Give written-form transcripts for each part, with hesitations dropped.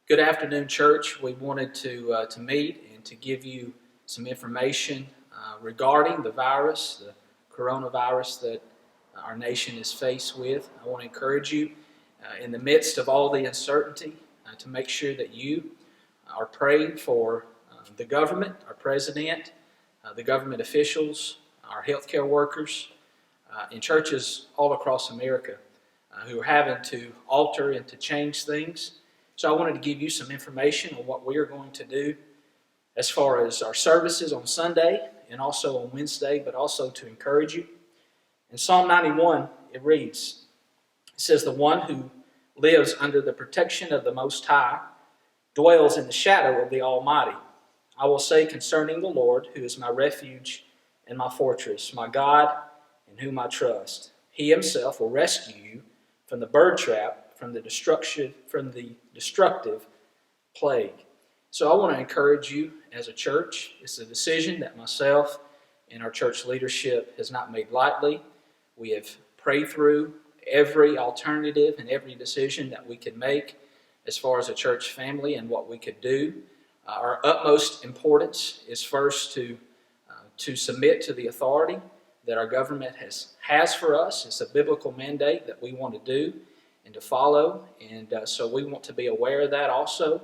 Good afternoon, church. We wanted to meet and to give you some information regarding the virus, the coronavirus that our nation is faced with. I want to encourage you in the midst of all the uncertainty to make sure that you are praying for the government, our president, the government officials, our healthcare workers, in churches all across America who are having to alter and to change things. So I wanted to give you some information on what we are going to do as far as our services on Sunday and also on Wednesday, but also to encourage you. In Psalm 91, it reads, it says, "The one who lives under the protection of the Most High dwells in the shadow of the Almighty. I will say concerning the Lord, who is my refuge and my fortress, my God in whom I trust. He himself will rescue you from the bird trap, from the destructive plague." So I want to encourage you as a church. It's a decision that myself and our church leadership has not made lightly. We have prayed through every alternative and every decision that we could make as far as a church family and what we could do. Our utmost importance is first to submit to the authority that our government has for us. It's a biblical mandate that we want to do and to follow, and so we want to be aware of that also.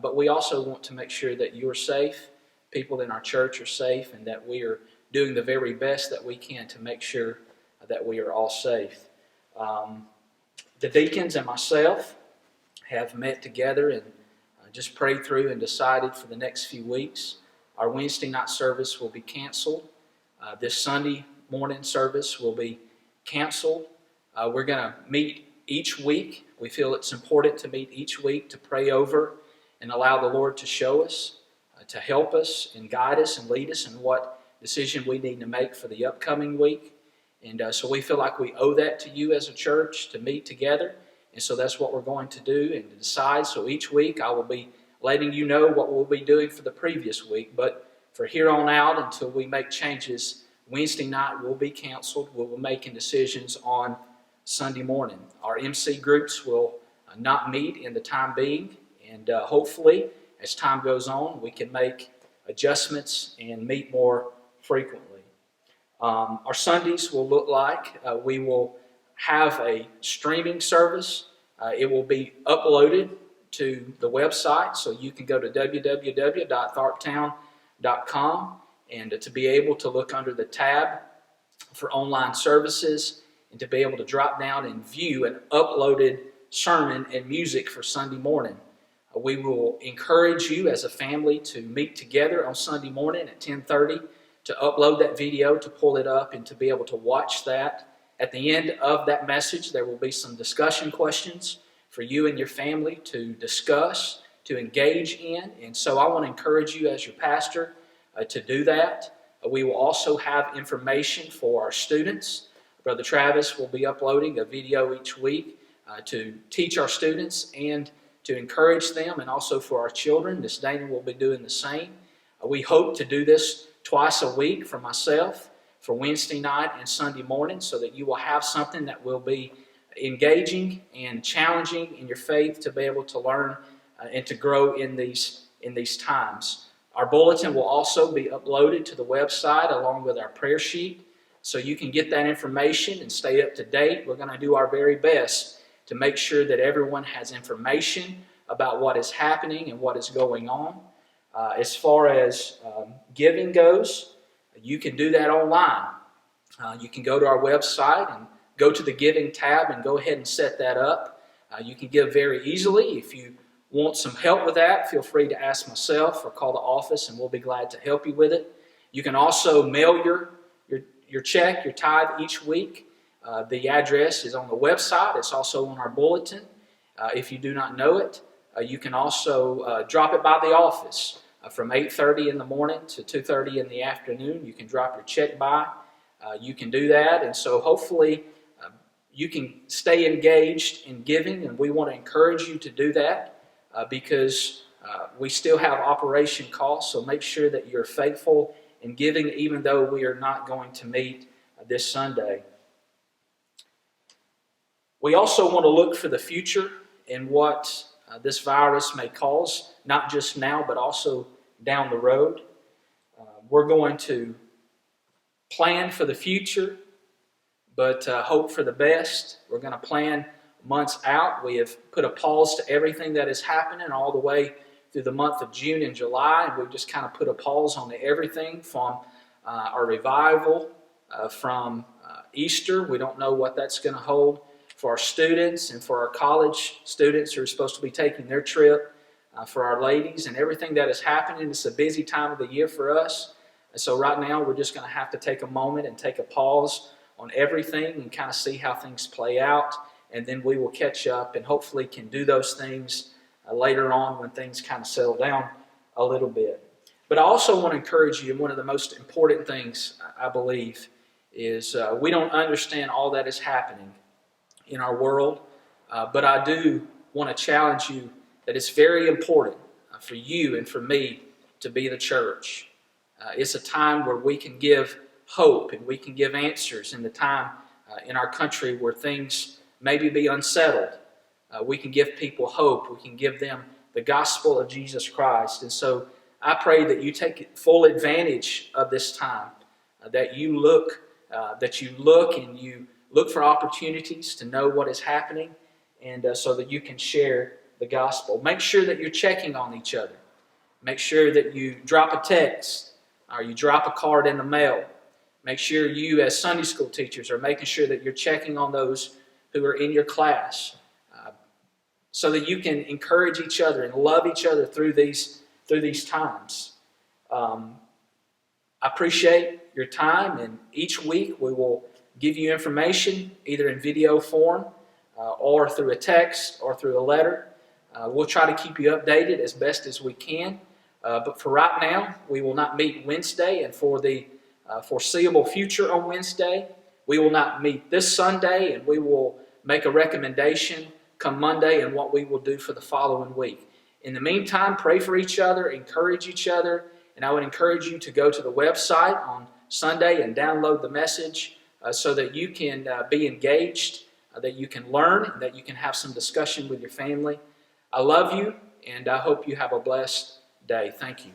But we also want to make sure that you're safe, people in our church are safe, and that we are doing the very best that we can to make sure that we are all safe. The deacons and myself have met together and just prayed through and decided for the next few weeks. Our Wednesday night service will be canceled. This Sunday morning service will be canceled. We're going to meet each week. We feel it's important to meet each week to pray over and allow the Lord to show us, to help us and guide us and lead us in what decision we need to make for the upcoming week. And so we feel like we owe that to you as a church to meet together. And so that's what we're going to do and to decide. So each week I will be letting you know what we'll be doing for the previous week. But for here on out, until we make changes, Wednesday night will be canceled. We'll be making decisions on Sunday morning. Our MC groups will not meet in the time being. And hopefully, as time goes on, we can make adjustments and meet more frequently. Our Sundays will look like we will have a streaming service. It will be uploaded to the website, so you can go to www.tharptown.com and to be able to look under the tab for online services and to be able to drop down and view an uploaded sermon and music for Sunday morning. We will encourage you as a family to meet together on Sunday morning at 10:30 to upload that video, to pull it up, and to be able to watch that. At the end of that message, there will be some discussion questions for you and your family to discuss, to engage in. And so I want to encourage you as your pastor to do that. We will also have information for our students. Brother Travis will be uploading a video each week to teach our students and to encourage them, and also for our children. Miss Dana will be doing the same. We hope to do this twice a week for myself, for Wednesday night and Sunday morning, so that you will have something that will be engaging and challenging in your faith to be able to learn and to grow in these times. Our bulletin will also be uploaded to the website along with our prayer sheet, so you can get that information and stay up to date. We're going to do our very best to make sure that everyone has information about what is happening and what is going on. As far as giving goes, you can do that online. You can go to our website and go to the giving tab and go ahead and set that up. You can give very easily. If you want some help with that, feel free to ask myself or call the office and we'll be glad to help you with it. You can also mail your check, your tithe each week. The address is on the website. It's also on our bulletin. If you do not know it, you can also drop it by the office from 8:30 in the morning to 2:30 in the afternoon. You can drop your check by. You can do that. And so hopefully you can stay engaged in giving, and we want to encourage you to do that because we still have operation costs. So make sure that you're faithful in giving, even though we are not going to meet this Sunday. We also want to look for the future and what this virus may cause, not just now, but also down the road. We're going to plan for the future, but hope for the best. We're going to plan months out. We have put a pause to everything that is happening all the way through the month of June and July, and we've just kind of put a pause on everything from our revival, from Easter. We don't know what that's going to hold for our students and for our college students who are supposed to be taking their trip, for our ladies and everything that is happening. It's a busy time of the year for us. And so right now we're just going to have to take a moment and take a pause on everything and kind of see how things play out. And then we will catch up and hopefully can do those things later on when things kind of settle down a little bit. But I also want to encourage you, and one of the most important things I believe is we don't understand all that is happening in our world, but I do want to challenge you that it's very important for you and for me to be the church. It's a time where we can give hope and we can give answers in the time in our country where things maybe be unsettled. We can give people hope. We can give them the gospel of Jesus Christ. And so I pray that you take full advantage of this time, that you look and you look for opportunities to know what is happening, and so that you can share the gospel. Make sure that you're checking on each other. Make sure that you drop a text or you drop a card in the mail. Make sure you, as Sunday school teachers, are making sure that you're checking on those who are in your class, so that you can encourage each other and love each other through these times. I appreciate your time, and each week we will give you information either in video form or through a text or through a letter. We'll try to keep you updated as best as we can. But for right now, we will not meet Wednesday, and for the foreseeable future on Wednesday, we will not meet this Sunday, and we will make a recommendation come Monday and what we will do for the following week. In the meantime, pray for each other, encourage each other, and I would encourage you to go to the website on Sunday and download the message so that you can be engaged, that you can learn, and that you can have some discussion with your family. I love you, and I hope you have a blessed day. Thank you.